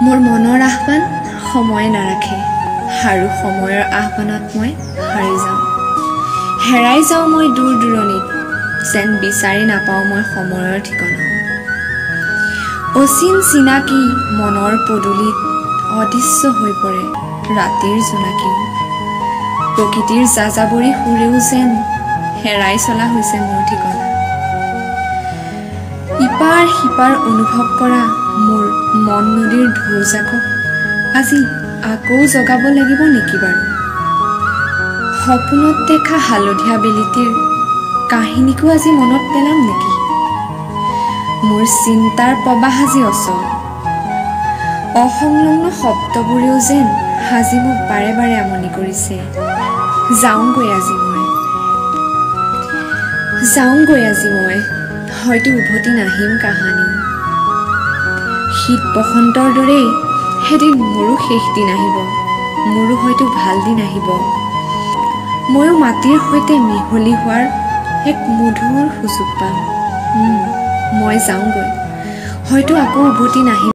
মোৰ মনৰ আহ্বান সময়ে নাৰাখে আৰু সময়ৰ আহ্বানত মই হাৰি যাওঁ হেৰাই যাওঁ মই দূৰ দূৰণিত যেন বিচাৰি নাপাওঁ মই সময়ৰ ঠিকনা অচিন চিনাকি মনৰ পদূলিত অদৃশ্য হৈ পৰে ৰাতিৰ জোনাকী প্ৰকৃতিৰ যাযাবৰী সুৰেও যেন হেৰাই চলা হৈছে মোৰ ঠিকনা ইপাৰ সিপাৰ অনুভৱ কৰা মোৰ মন নদীৰ ঢৌজাকক আজি আকৌ জগাব লাগিব নেকি বাৰু সপোনত দেখা হালধীয়া বেলিটিৰ কাহিনীকো আজি মনত পেলাম নেকি মোৰ চিন্তাৰ প্ৰবাহ আজি অচল অসংলগ্ন শব্দবোৰেও যেন আজি মোক বাৰে বাৰে আমনি কৰিছে যাওঁগৈ আজি মই হয়তো উভতি নাহিম কাহানিও শীত বসন্তৰ দৰেই সেদিন মোৰো শেষ দিন আহিব মোৰো হয়তো ভাল দিন আহিব ময়ো মাটিৰ সৈতে মিহলি হোৱাৰ এক মধুৰ সুযোগ পাম মই যাওঁগৈ হয়তো আকৌ উভতি নাহিম